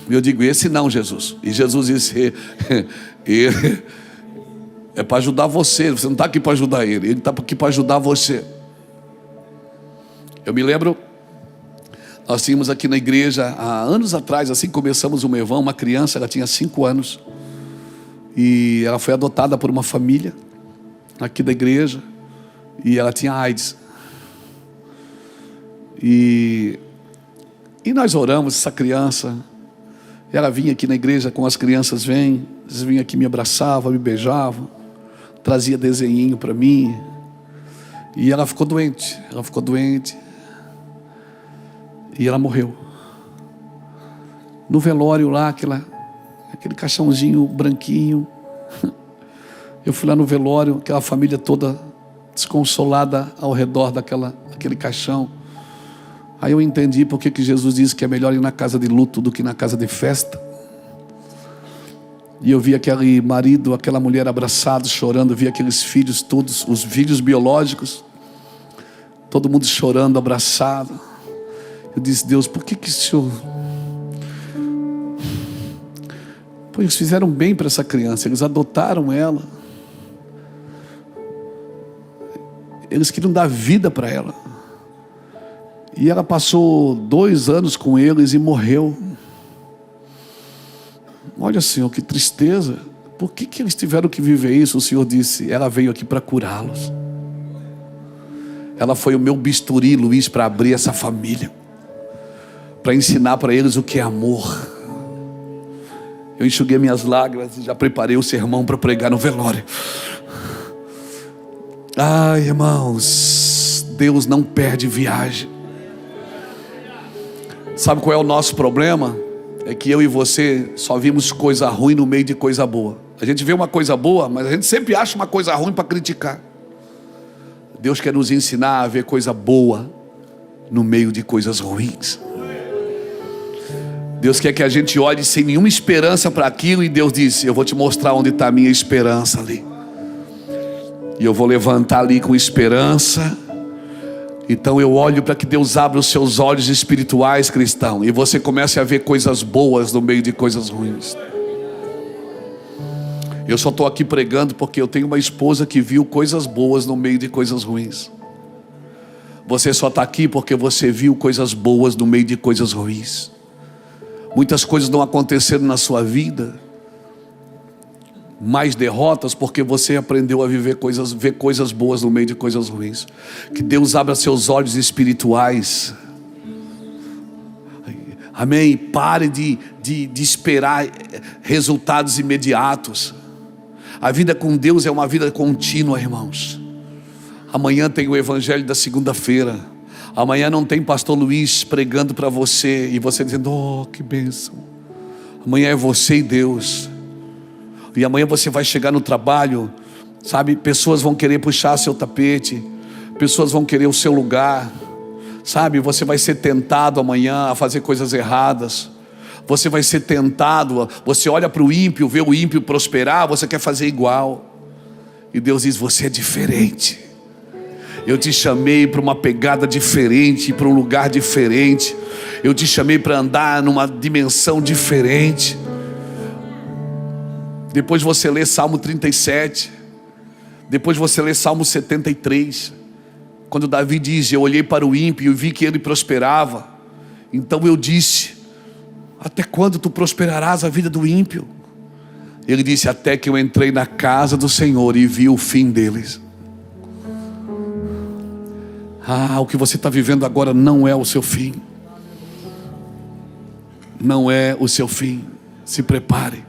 Speaker 1: Eu digo, esse não, Jesus. E Jesus disse, é para ajudar você. Você não está aqui para ajudar ele, ele está aqui para ajudar você. Eu me lembro, nós tínhamos aqui na igreja, há anos atrás, assim começamos o Mevão, uma criança, ela tinha 5 anos. E ela foi adotada por uma família aqui da igreja. E ela tinha AIDS. E nós oramos essa criança. Ela vinha aqui na igreja com as crianças, vinha aqui, me abraçava, me beijava, trazia desenhinho para mim. E ela ficou doente, e ela morreu. No velório lá, aquele caixãozinho branquinho. Eu fui lá no velório, aquela família toda desconsolada ao redor daquele caixão. Aí eu entendi porque que Jesus disse que é melhor ir na casa de luto do que na casa de festa. E eu vi aquele marido, aquela mulher abraçados, chorando. Vi aqueles filhos todos, os filhos biológicos, todo mundo chorando, abraçado. Eu disse, Deus, por que o Senhor... Pô, eles fizeram bem para essa criança, eles adotaram ela. Eles queriam dar vida para ela. E ela passou 2 anos com eles e morreu. Olha, Senhor, que tristeza. Por que eles tiveram que viver isso? O Senhor disse, ela veio aqui para curá-los. Ela foi o meu bisturi, Luiz, para abrir essa família, para ensinar para eles o que é amor. Eu enxuguei minhas lágrimas e já preparei o sermão para pregar no velório. Ai, irmãos, Deus não perde viagem. Sabe qual é o nosso problema? É que eu e você só vimos coisa ruim no meio de coisa boa. A gente vê uma coisa boa, mas a gente sempre acha uma coisa ruim para criticar. Deus quer nos ensinar a ver coisa boa no meio de coisas ruins. Deus quer que a gente olhe sem nenhuma esperança para aquilo, e Deus disse, eu vou te mostrar onde está a minha esperança ali. E eu vou levantar ali com esperança. Então eu olho para que Deus abra os seus olhos espirituais, cristão, e você comece a ver coisas boas no meio de coisas ruins. Eu só estou aqui pregando porque eu tenho uma esposa que viu coisas boas no meio de coisas ruins. Você só está aqui porque você viu coisas boas no meio de coisas ruins. Muitas coisas não aconteceram na sua vida, mais derrotas, porque você aprendeu a ver coisas boas no meio de coisas ruins. Que Deus abra seus olhos espirituais. Amém. Pare de esperar resultados imediatos. A vida com Deus é uma vida contínua, irmãos. Amanhã tem o evangelho da segunda-feira. Amanhã não tem pastor Luiz pregando para você e você dizendo, oh, que bênção. Amanhã é você e Deus. E amanhã você vai chegar no trabalho, sabe? Pessoas vão querer puxar seu tapete, pessoas vão querer o seu lugar, sabe? Você vai ser tentado amanhã a fazer coisas erradas. Você vai ser tentado, você olha para o ímpio, vê o ímpio prosperar, você quer fazer igual. E Deus diz, você é diferente. Eu te chamei para uma pegada diferente, para um lugar diferente. Eu te chamei para andar numa dimensão diferente. Depois você lê Salmo 37. Depois você lê Salmo 73. Quando Davi diz: eu olhei para o ímpio e vi que ele prosperava. Então eu disse: até quando tu prosperarás a vida do ímpio? Ele disse: até que eu entrei na casa do Senhor e vi o fim deles. O que você está vivendo agora não é o seu fim. Não é o seu fim. Se prepare.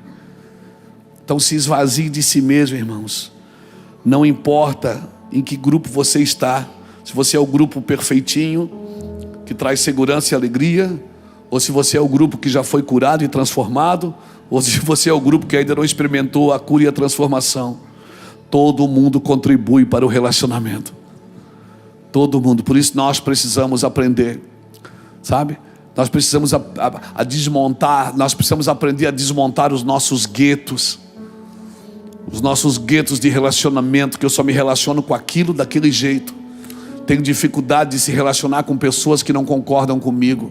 Speaker 1: Então se esvazie de si mesmo, irmãos. Não importa em que grupo você está. Se você é o grupo perfeitinho, que traz segurança e alegria, ou se você é o grupo que já foi curado e transformado, ou se você é o grupo que ainda não experimentou a cura e a transformação. Todo mundo contribui para o relacionamento. Todo mundo. Por isso nós precisamos aprender, sabe? Nós precisamos a desmontar. Nós precisamos aprender a desmontar os nossos guetos. Os nossos guetos de relacionamento, que eu só me relaciono com aquilo daquele jeito. Tenho dificuldade de se relacionar com pessoas que não concordam comigo.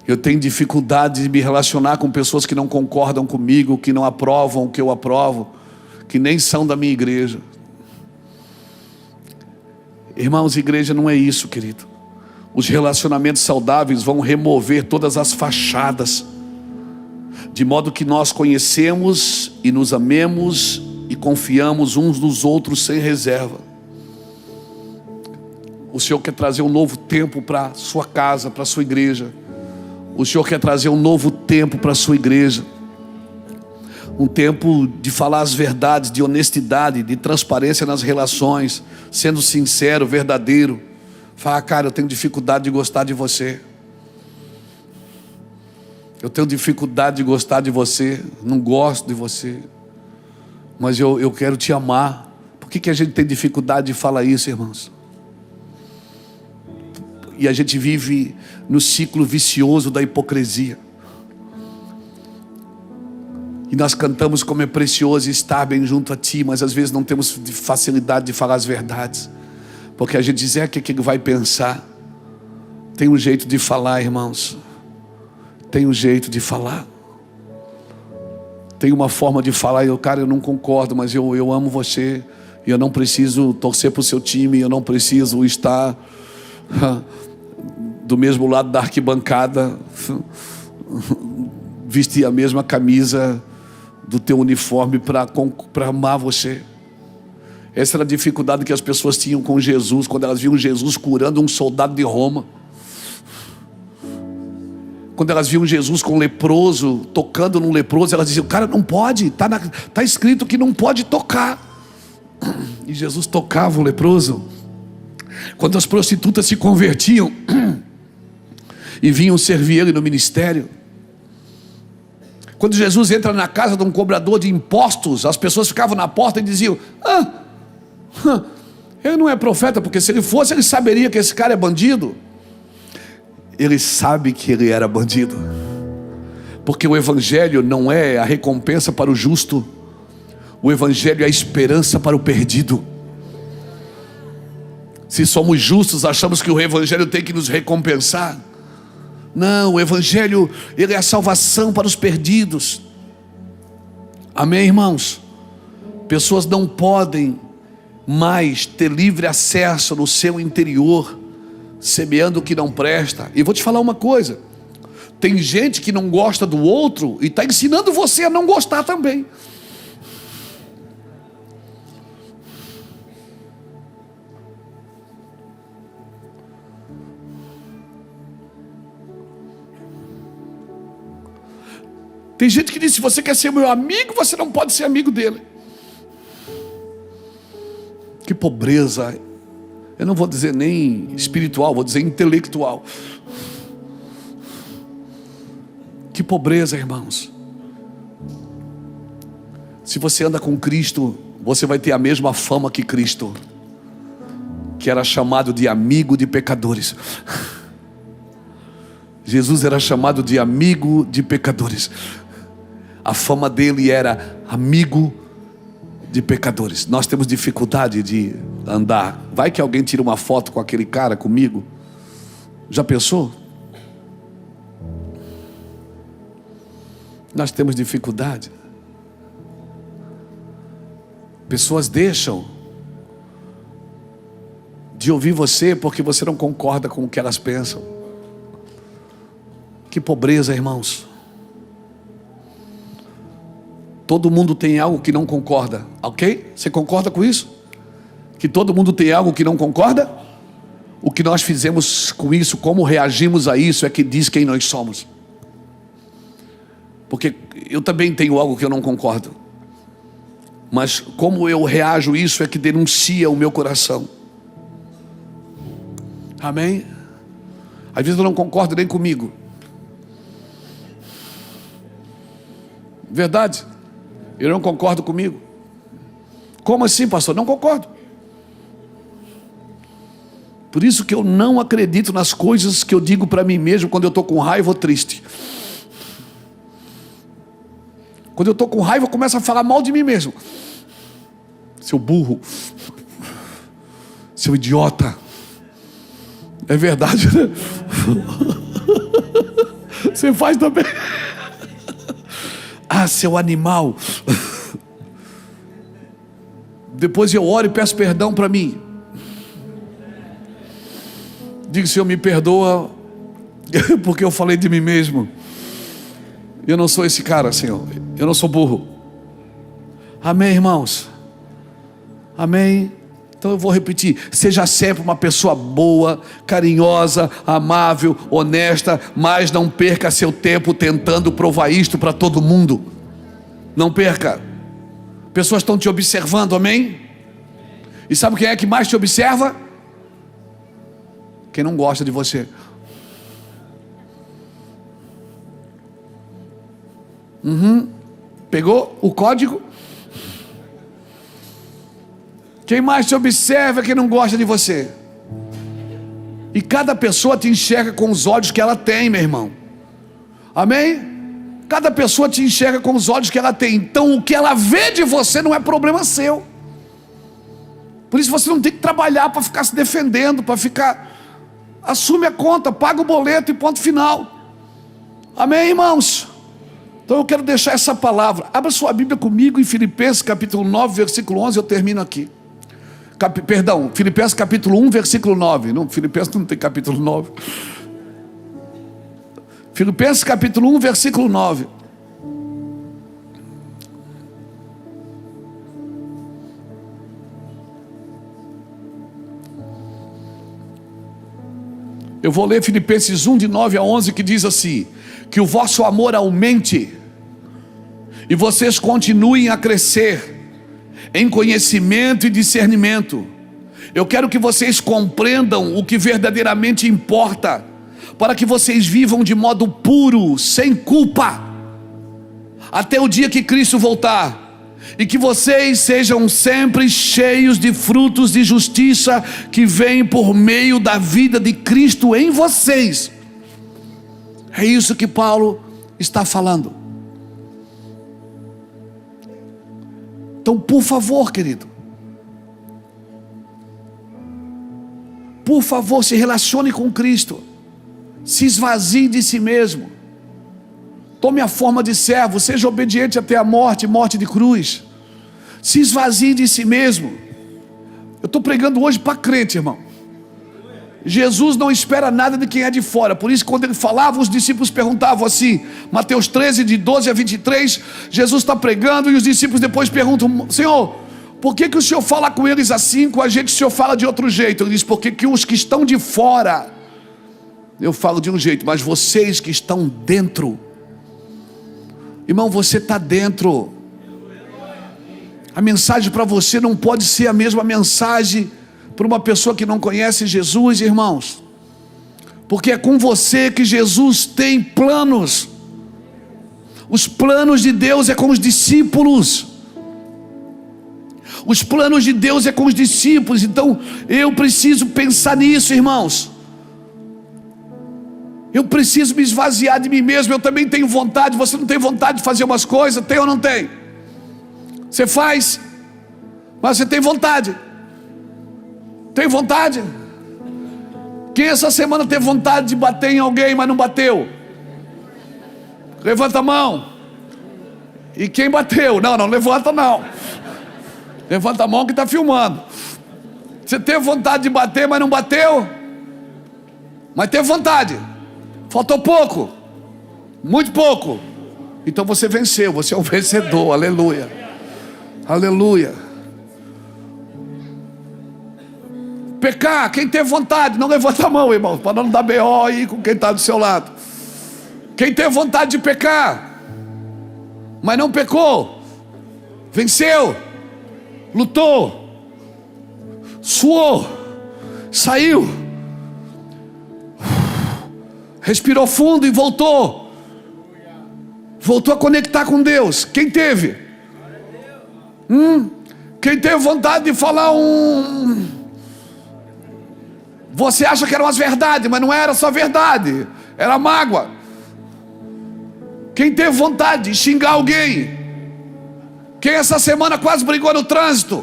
Speaker 1: Eu tenho dificuldade de me relacionar com pessoas que não concordam comigo, que não aprovam o que eu aprovo, que nem são da minha igreja. Irmãos, igreja não é isso, querido. Os relacionamentos saudáveis vão remover todas as fachadas, de modo que nós conhecemos e nos amemos e confiamos uns nos outros sem reserva. O Senhor quer trazer um novo tempo para a sua casa, para a sua igreja. O Senhor quer trazer um novo tempo para a sua igreja. Um tempo de falar as verdades, de honestidade, de transparência nas relações, sendo sincero, verdadeiro. Falar: cara, eu tenho dificuldade de gostar de você. Eu tenho dificuldade de gostar de você. Não gosto de você. Mas eu quero te amar. Por que a gente tem dificuldade de falar isso, irmãos? E a gente vive no ciclo vicioso da hipocrisia. E nós cantamos como é precioso estar bem junto a Ti, mas às vezes não temos facilidade de falar as verdades, porque a gente diz: o que ele vai pensar? Tem um jeito de falar, irmãos. Tem um jeito de falar. Tem uma forma de falar. Cara, eu não concordo, mas eu amo você. E eu não preciso torcer para o seu time. Eu não preciso estar do mesmo lado da arquibancada, vestir a mesma camisa do teu uniforme para amar você. Essa era a dificuldade que as pessoas tinham com Jesus, quando elas viam Jesus curando um soldado de Roma. Quando elas viam Jesus com um leproso, tocando num leproso, elas diziam: cara, não pode, tá escrito que não pode tocar. E Jesus tocava o leproso. Quando as prostitutas se convertiam e vinham servir ele no ministério. Quando Jesus entra na casa de um cobrador de impostos, as pessoas ficavam na porta e diziam: ele não é profeta, porque se ele fosse, ele saberia que esse cara é bandido. Ele sabe que ele era bandido, porque o evangelho não é a recompensa para o justo. O evangelho é a esperança para o perdido. Se somos justos, achamos que o evangelho tem que nos recompensar. Não, o evangelho, ele é a salvação para os perdidos. Amém, irmãos? Pessoas não podem mais ter livre acesso no seu interior, semeando o que não presta. E vou te falar uma coisa: tem gente que não gosta do outro e está ensinando você a não gostar também. Tem gente que diz: se você quer ser meu amigo, você não pode ser amigo dele. Que pobreza. Eu não vou dizer nem espiritual, vou dizer intelectual. Que pobreza, irmãos. Se você anda com Cristo, você vai ter a mesma fama que Cristo, que era chamado de amigo de pecadores. Jesus era chamado de amigo de pecadores. A fama dele era amigo de pecadores. Nós temos dificuldade de andar. Vai que alguém tira uma foto com aquele cara comigo. Já pensou? Nós temos dificuldade. Pessoas deixam de ouvir você porque você não concorda com o que elas pensam. Que pobreza, irmãos. Todo mundo tem algo que não concorda, ok? Você concorda com isso? Que todo mundo tem algo que não concorda? O que nós fizemos com isso, como reagimos a isso, é que diz quem nós somos. Porque eu também tenho algo que eu não concordo. Mas como eu reajo a isso é que denuncia o meu coração. Amém? Às vezes eu não concordo nem comigo. Verdade? Eu não concordo comigo. Como assim, pastor? Não concordo. Por isso que eu não acredito nas coisas que eu digo para mim mesmo quando eu estou com raiva ou triste. Quando eu estou com raiva, eu começo a falar mal de mim mesmo. Seu burro. Seu idiota. É verdade, né? Você faz também. Ah, seu animal. Depois eu oro e peço perdão para mim. Digo, Senhor, me perdoa, porque eu falei de mim mesmo. Eu não sou esse cara, Senhor. Eu não sou burro. Amém, irmãos? Amém? Então eu vou repetir. Seja sempre uma pessoa boa, carinhosa, amável, honesta, mas não perca seu tempo tentando provar isto para todo mundo. Não perca. Pessoas estão te observando, amém? E sabe quem é que mais te observa? Quem não gosta de você. Pegou o código? Quem mais te observa é quem não gosta de você. E cada pessoa te enxerga com os olhos que ela tem, meu irmão. Amém? Cada pessoa te enxerga com os olhos que ela tem. Então o que ela vê de você não é problema seu. Por isso você não tem que trabalhar para ficar se defendendo, para ficar... Assume a conta, paga o boleto e ponto final. Amém, irmãos? Então eu quero deixar essa palavra. Abra sua Bíblia comigo em Filipenses capítulo 9, versículo 11. Eu termino aqui. Filipenses capítulo 1, versículo 9. Não, Filipenses não tem capítulo 9. Filipenses capítulo 1, versículo 9. Eu vou ler Filipenses 1, de 9 a 11, que diz assim: que o vosso amor aumente e vocês continuem a crescer em conhecimento e discernimento. Eu quero que vocês compreendam o que verdadeiramente importa, para que vocês vivam de modo puro, sem culpa, até o dia que Cristo voltar. E que vocês sejam sempre cheios de frutos de justiça que vêm por meio da vida de Cristo em vocês. É isso que Paulo está falando. Então, por favor, querido, por favor, se relacione com Cristo. Se esvazie de si mesmo. Tome a forma de servo, seja obediente até a morte, morte de cruz. Se esvazie de si mesmo. Eu estou pregando hoje para crente, irmão. Jesus não espera nada de quem é de fora. Por isso, quando ele falava, os discípulos perguntavam assim, Mateus 13, de 12 a 23, Jesus está pregando e os discípulos depois perguntam: Senhor, por que o Senhor fala com eles assim, com a gente o Senhor fala de outro jeito? Ele diz: porque que os que estão de fora, eu falo de um jeito, mas vocês que estão dentro, irmão, você está dentro. A mensagem para você não pode ser a mesma mensagem para uma pessoa que não conhece Jesus, irmãos. Porque é com você que Jesus tem planos. Os planos de Deus é com os discípulos. Os planos de Deus é com os discípulos. Então eu preciso pensar nisso, irmãos. Eu preciso me esvaziar de mim mesmo. Eu também tenho vontade. Você não tem vontade de fazer umas coisas? Tem ou não tem? Você faz, mas você tem vontade. Tem vontade? Quem essa semana teve vontade de bater em alguém, mas não bateu? Levanta a mão. E quem bateu? Não levanta não. Levanta a mão que está filmando. Você teve vontade de bater, mas não bateu? Mas teve vontade. Faltou pouco. Muito pouco. Então você venceu, você é um vencedor. Aleluia. Aleluia. Pecar, quem teve vontade, não levanta a mão, irmão, para não dar BO aí com quem está do seu lado. Quem teve vontade de pecar, mas não pecou, venceu, lutou, suou, saiu, respirou fundo e voltou a conectar com Deus. Quem teve? Quem teve vontade de falar você acha que eram as verdades, mas não era só verdade, era mágoa. Quem teve vontade de xingar alguém? Quem essa semana quase brigou no trânsito?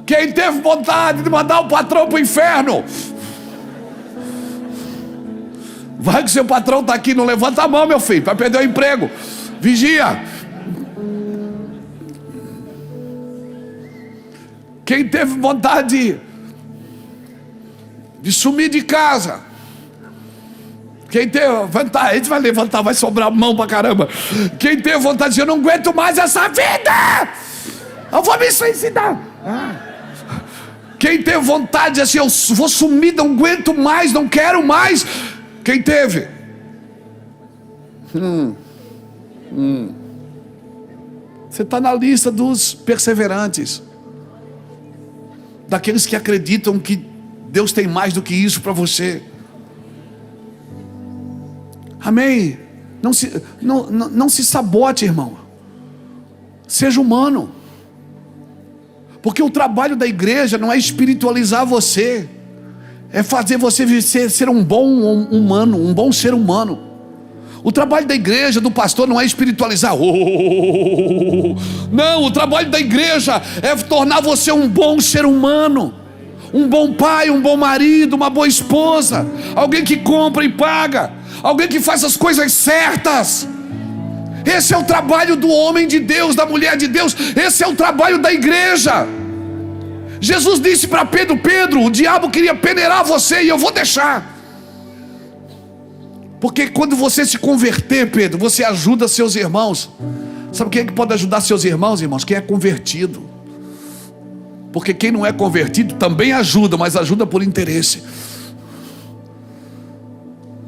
Speaker 1: Quem teve vontade de mandar o patrão para o inferno? Vai que seu patrão está aqui, não levanta a mão, meu filho, vai perder o emprego. Vigia. Quem teve vontade de sumir de casa? Quem teve vontade, a gente vai levantar, vai sobrar mão pra caramba. Quem teve vontade de dizer, eu não aguento mais essa vida, eu vou me suicidar. Quem teve vontade de dizer, eu vou sumir, não aguento mais, não quero mais. Quem teve? Você está na lista dos perseverantes, daqueles que acreditam que Deus tem mais do que isso para você. Amém? Não se sabote, irmão. Seja humano. Porque o trabalho da igreja não é espiritualizar você, é fazer você ser um bom humano, um bom ser humano. O trabalho da igreja, do pastor, não é espiritualizar. Não, o trabalho da igreja é tornar você um bom ser humano, um bom pai, um bom marido, uma boa esposa, alguém que compra e paga, alguém que faz as coisas certas. Esse é o trabalho do homem de Deus, da mulher de Deus. Esse é o trabalho da igreja. Jesus disse para Pedro: Pedro, o diabo queria peneirar você e eu vou deixar. Porque quando você se converter, Pedro, você ajuda seus irmãos. Sabe quem é que pode ajudar seus irmãos, irmãos? Quem é convertido. Porque quem não é convertido também ajuda, mas ajuda por interesse.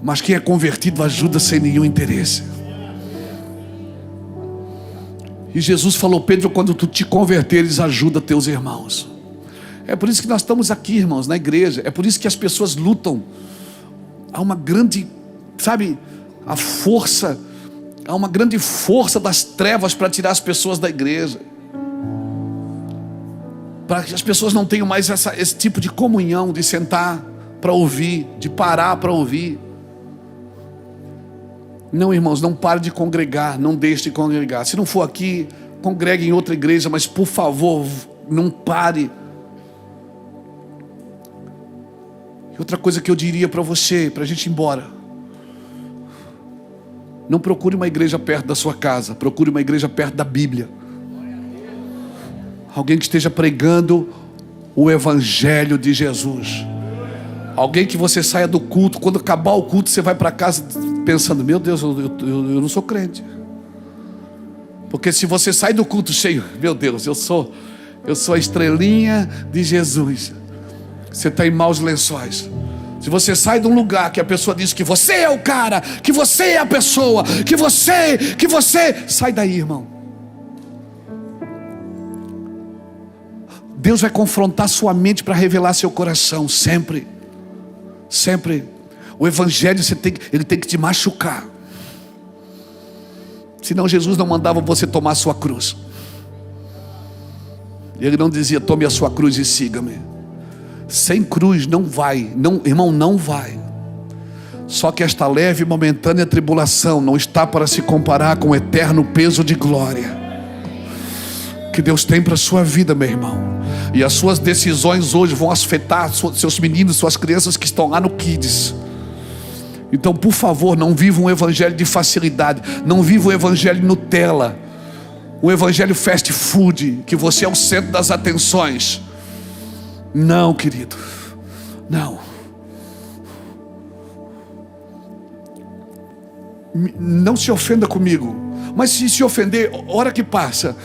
Speaker 1: Mas quem é convertido ajuda sem nenhum interesse. E Jesus falou: Pedro, quando tu te converteres, ajuda teus irmãos. É por isso que nós estamos aqui, irmãos, na igreja. É por isso que as pessoas lutam. Há uma grande, sabe, há uma grande força das trevas para tirar as pessoas da igreja, para que as pessoas não tenham mais esse tipo de comunhão, de sentar para ouvir, de parar para ouvir. Não, irmãos, não pare de congregar, não deixe de congregar. Se não for aqui, congregue em outra igreja, mas por favor, não pare. E outra coisa que eu diria para você, para a gente ir embora: não procure uma igreja perto da sua casa, procure uma igreja perto da Bíblia. Alguém que esteja pregando o Evangelho de Jesus. Alguém que você saia do culto, quando acabar o culto, você vai para casa pensando: meu Deus, eu não sou crente. Porque se você sai do culto cheio, meu Deus, eu sou a estrelinha de Jesus, você está em maus lençóis. Se você sai de um lugar que a pessoa diz que você é o cara, que você é a pessoa, que você, sai daí, irmão. Deus vai confrontar sua mente para revelar seu coração, sempre. Sempre. O Evangelho ele tem que te machucar. Senão Jesus não mandava você tomar a sua cruz. Ele não dizia: tome a sua cruz e siga-me. Sem cruz não vai, não, irmão, não vai. Só que esta leve e momentânea tribulação não está para se comparar com o eterno peso de glória que Deus tem para a sua vida, meu irmão. E as suas decisões hoje vão afetar seus meninos, suas crianças que estão lá no Kids. Então, por favor, não viva um evangelho de facilidade. Não viva um evangelho Nutella, um evangelho fast food, que você é o centro das atenções. Não, querido, não. Não se ofenda comigo, mas se ofender, hora que passa.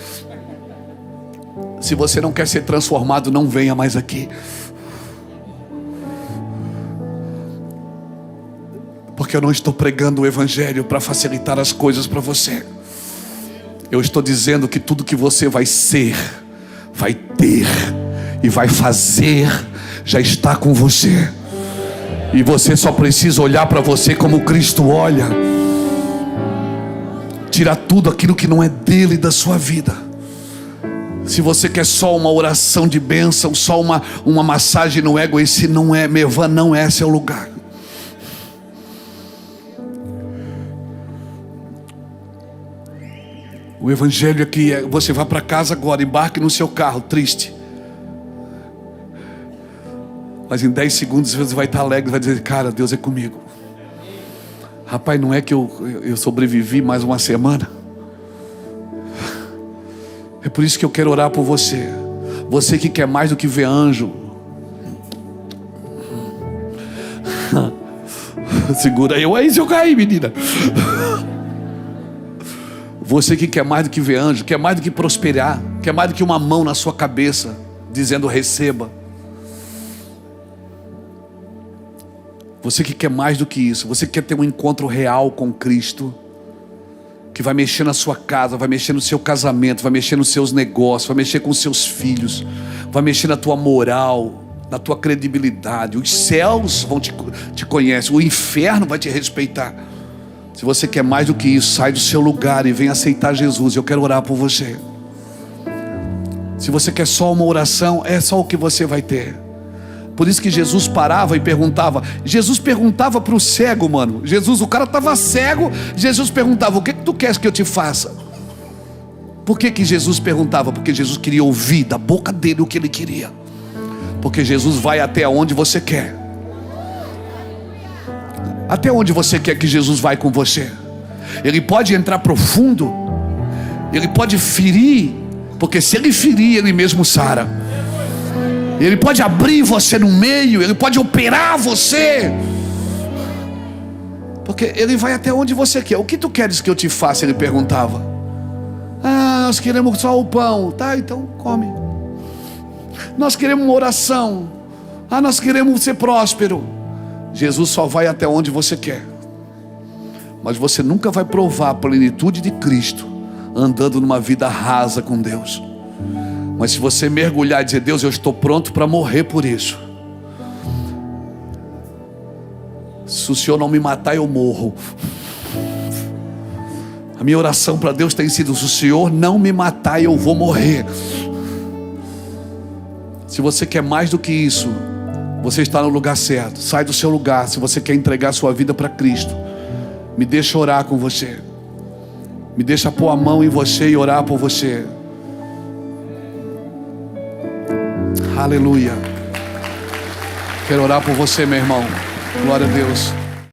Speaker 1: Se você não quer ser transformado, não venha mais aqui. Porque eu não estou pregando o evangelho para facilitar as coisas para você. Eu estou dizendo que tudo que você vai ser, vai ter e vai fazer, já está com você. E você só precisa olhar para você como Cristo olha. Tirar tudo aquilo que não é dele da sua vida. Se você quer só uma oração de bênção, só uma massagem no ego, esse não é, Mevan, não é esse é o lugar. O evangelho aqui é: você vai para casa agora, embarque no seu carro, triste. Mas em 10 segundos você vai estar alegre, vai dizer: cara, Deus é comigo. Rapaz, não é que eu sobrevivi mais uma semana? É por isso que eu quero orar por você. Você que quer mais do que ver anjo. Segura aí se eu cair, menina. Você que quer mais do que ver anjo, quer mais do que prosperar, quer mais do que uma mão na sua cabeça dizendo receba. Você que quer mais do que isso, você que quer ter um encontro real com Cristo, que vai mexer na sua casa, vai mexer no seu casamento, vai mexer nos seus negócios, vai mexer com os seus filhos, vai mexer na tua moral, na tua credibilidade. Os céus vão te conhecer, o inferno vai te respeitar. Se você quer mais do que isso, sai do seu lugar e vem aceitar Jesus. Eu quero orar por você. Se você quer só uma oração, é só o que você vai ter. Por isso que Jesus parava e perguntava. Jesus perguntava para o cego, mano. O cara estava cego. Jesus perguntava: o que tu queres que eu te faça? Por que Jesus perguntava? Porque Jesus queria ouvir da boca dele o que ele queria. Porque Jesus vai até onde você quer. Até onde você quer que Jesus vai com você. Ele pode entrar profundo. Ele pode ferir. Porque se ele ferir, ele mesmo sara. Ele pode abrir você no meio. Ele pode operar você. Porque ele vai até onde você quer. O que tu queres que eu te faça? Ele perguntava. Nós queremos só o pão. Tá, então come. Nós queremos uma oração. Nós queremos ser próspero. Jesus só vai até onde você quer. Mas você nunca vai provar a plenitude de Cristo andando numa vida rasa com Deus. Mas se você mergulhar e dizer: Deus, eu estou pronto para morrer por isso. Se o Senhor não me matar, eu morro. A minha oração para Deus tem sido: se o Senhor não me matar, eu vou morrer. Se você quer mais do que isso, você está no lugar certo. Sai do seu lugar. Se você quer entregar a sua vida para Cristo, me deixa orar com você. Me deixa pôr a mão em você e orar por você. Aleluia. Quero orar por você, meu irmão. Glória a Deus.